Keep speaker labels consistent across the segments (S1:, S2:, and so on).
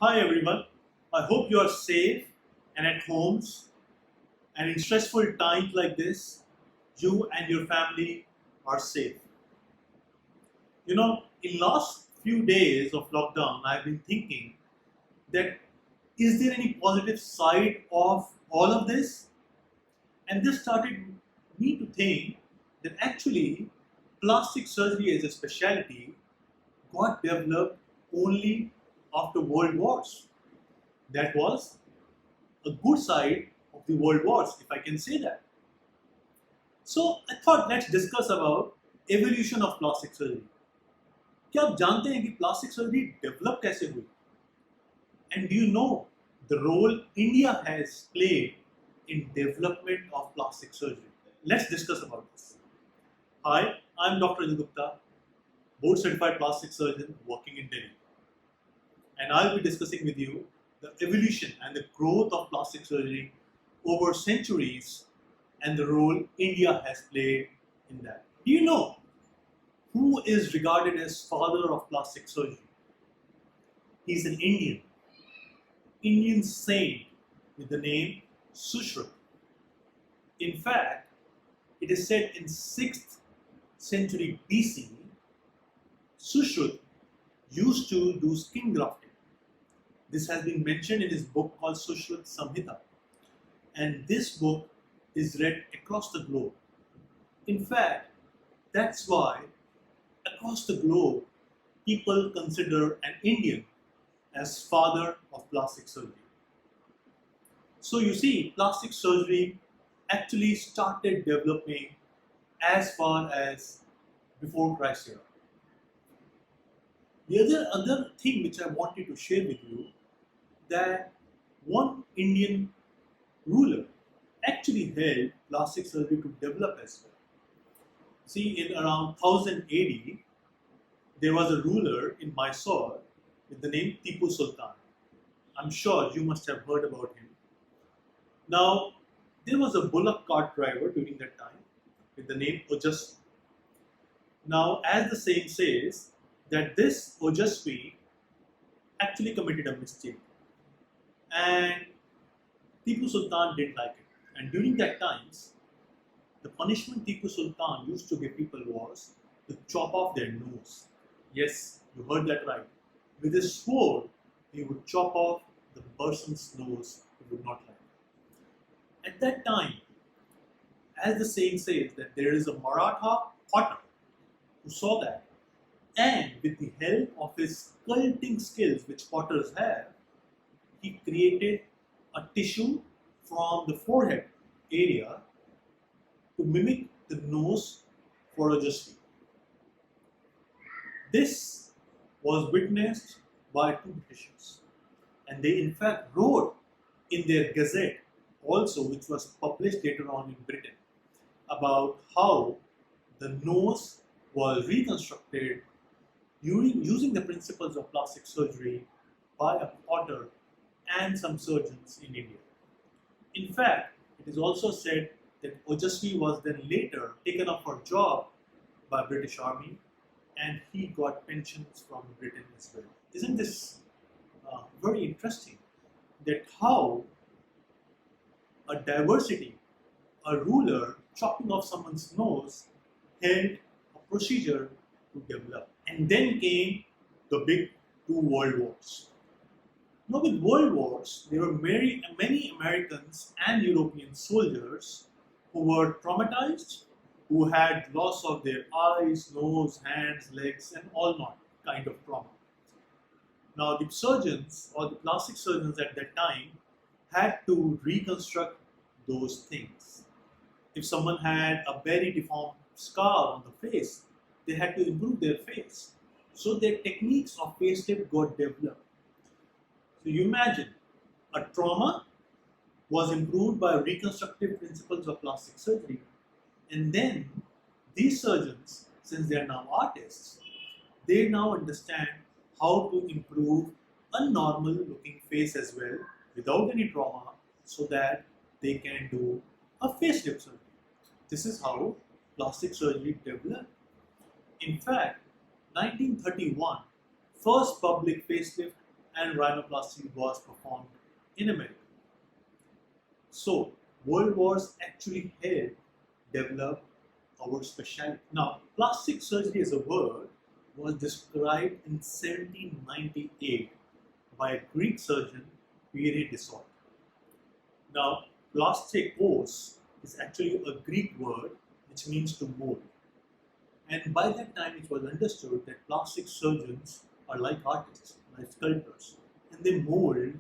S1: Hi everyone. I hope you are safe and at homes, and in stressful times like this, you and your family are safe. In last few days of lockdown, I've been thinking that is there any positive side of all of this? And this started me to think that actually plastic surgery as a specialty got developed only after world wars. That was a good side of the world wars, if I can say that. So I thought let's discuss about evolution of plastic surgery. क्या आप जानते हैं कि plastic surgery develop कैसे हुई? And do you know the role India has played in development of plastic surgery? Let's discuss about this. Hi, I'm Dr. Rajat Gupta, board certified plastic surgeon working in Delhi. And I'll be discussing with you the evolution and the growth of plastic surgery over centuries and the role India has played in that. Do you know who is regarded as father of plastic surgery? He's an Indian saint with the name Sushruta. In fact, it is said in 6th century BC, Sushruta used to do skin grafting. This has been mentioned in his book called Sushruta Samhita. And this book is read across the globe. In fact, that's why across the globe, people consider an Indian as father of plastic surgery. So you see, plastic surgery actually started developing as far as before Christ era. The other thing which I wanted to share with you, that one Indian ruler actually helped plastic surgery to develop as well. See, in around 1000 AD, there was a ruler in Mysore with the name Tipu Sultan. I'm sure you must have heard about him. Now, there was a bullock cart driver during that time with the name Ojasvi. Now, as the saying says, that this Ojasvi actually committed a mistake, and Tipu Sultan didn't like it. And during that times, the punishment Tipu Sultan used to give people was to chop off their nose. Yes, you heard that right. With his sword, he would chop off the person's nose who would not like it. At that time, as the saying says, that there is a Maratha potter who saw that, and with the help of his sculpting skills which potters have, he created a tissue from the forehead area to mimic the nose for Ojasvi. This was witnessed by two Britishers, and they in fact wrote in their gazette also, which was published later on in Britain, about how the nose was reconstructed using the principles of plastic surgery by a potter and some surgeons in India. In fact, it is also said that Ojasvi was then later taken up for a job by British Army, and he got pensions from Britain as well. Isn't this very interesting? That how a diversity, a ruler chopping off someone's nose, helped a procedure to develop. And then came the big two world wars. Now, with world wars, there were many Americans and European soldiers who were traumatized, who had loss of their eyes, nose, hands, legs, and all not kind of trauma. Now, the surgeons or the plastic surgeons at that time had to reconstruct those things. If someone had a very deformed scar on the face, they had to improve their face. So their techniques of facelift got developed. So you imagine, a trauma was improved by reconstructive principles of plastic surgery, and then these surgeons, since they are now artists, they now understand how to improve a normal looking face as well without any trauma, so that they can do a facelift surgery. This is how plastic surgery developed. In fact, 1931, first public facelift and rhinoplasty was performed in America. So, World Wars actually helped develop our specialty. Now, plastic surgery as a word was described in 1798 by a Greek surgeon, Pierre Desort. Now, plastikos is actually a Greek word which means to mold. And by that time, it was understood that plastic surgeons are like artists, like sculptors, and they mold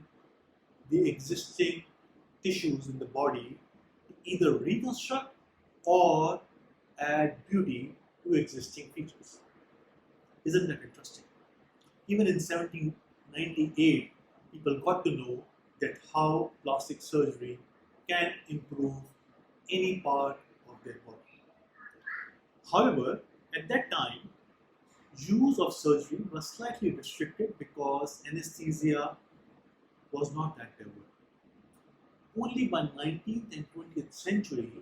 S1: the existing tissues in the body to either reconstruct or add beauty to existing features. Isn't that interesting? Even in 1798, people got to know that how plastic surgery can improve any part of their body. However, at that time, use of surgery was slightly restricted because anesthesia was not that developed. Only by 19th and 20th century,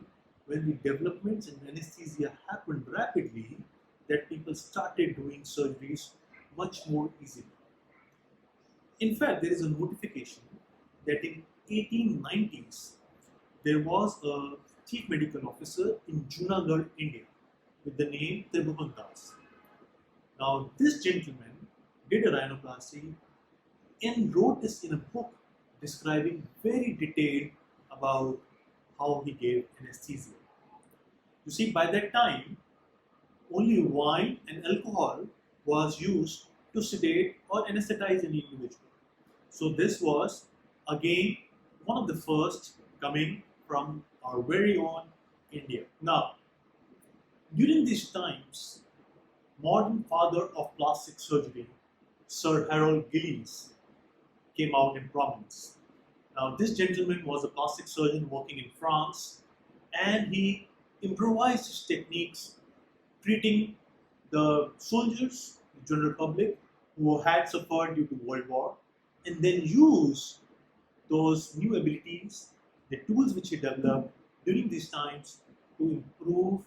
S1: when the developments in anesthesia happened rapidly, that people started doing surgeries much more easily. In fact, there is a notification that in 1890s, there was a chief medical officer in Junagad, India, with the name Tribhovandas. Now, this gentleman did a rhinoplasty and wrote this in a book describing very detailed about how he gave anesthesia. You see, by that time, only wine and alcohol was used to sedate or anesthetize an individual. So this was again one of the first coming from our very own India. Now, during these times, modern father of plastic surgery, Sir Harold Gillies, came out in prominence. Now, this gentleman was a plastic surgeon working in France, and he improvised his techniques treating the soldiers, the general public, who had suffered due to World War, and then used those new abilities, the tools which he developed during these times to improve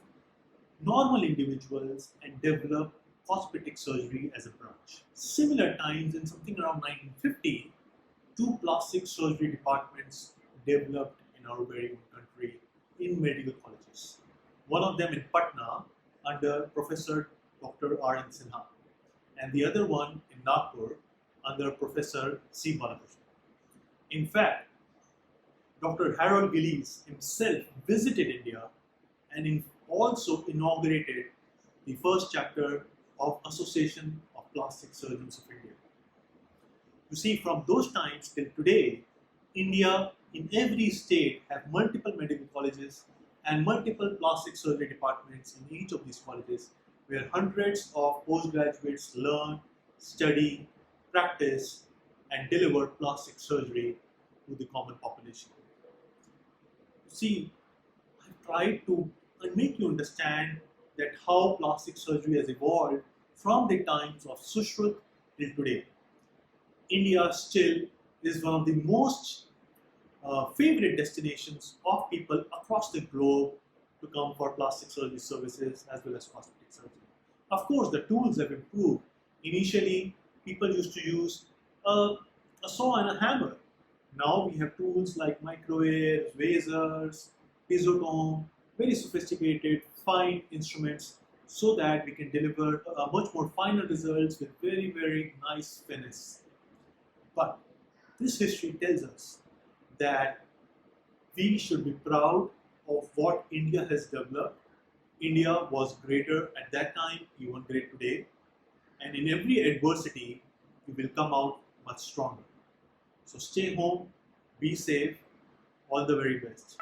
S1: normal individuals and develop cosmetic surgery as a branch. Similar times, in something around 1950, two plastic surgery departments developed in our very own country in medical colleges. One of them in Patna under Professor Dr. R. N. Sinha, and the other one in Nagpur under Professor C. Balakrishnan. In fact, Dr. Harold Gillies himself visited India and also inaugurated the first chapter of Association of Plastic Surgeons of India. You see, from those times till today, India in every state have multiple medical colleges and multiple plastic surgery departments in each of these colleges where hundreds of postgraduates learn, study, practice and deliver plastic surgery to the common population. See, I've tried to make you understand that how plastic surgery has evolved from the times of Sushruta till today. India still is one of the most favorite destinations of people across the globe to come for plastic surgery services as well as cosmetic surgery. Of course, the tools have improved. Initially, people used to use a saw and a hammer. Now we have tools like microwaves, lasers, piezotome, very sophisticated, fine instruments so that we can deliver much more finer results with very, very nice finish. But this history tells us that we should be proud of what India has developed. India was greater at that time, even great today. And in every adversity, we will come out much stronger. So stay home, be safe, all the very best.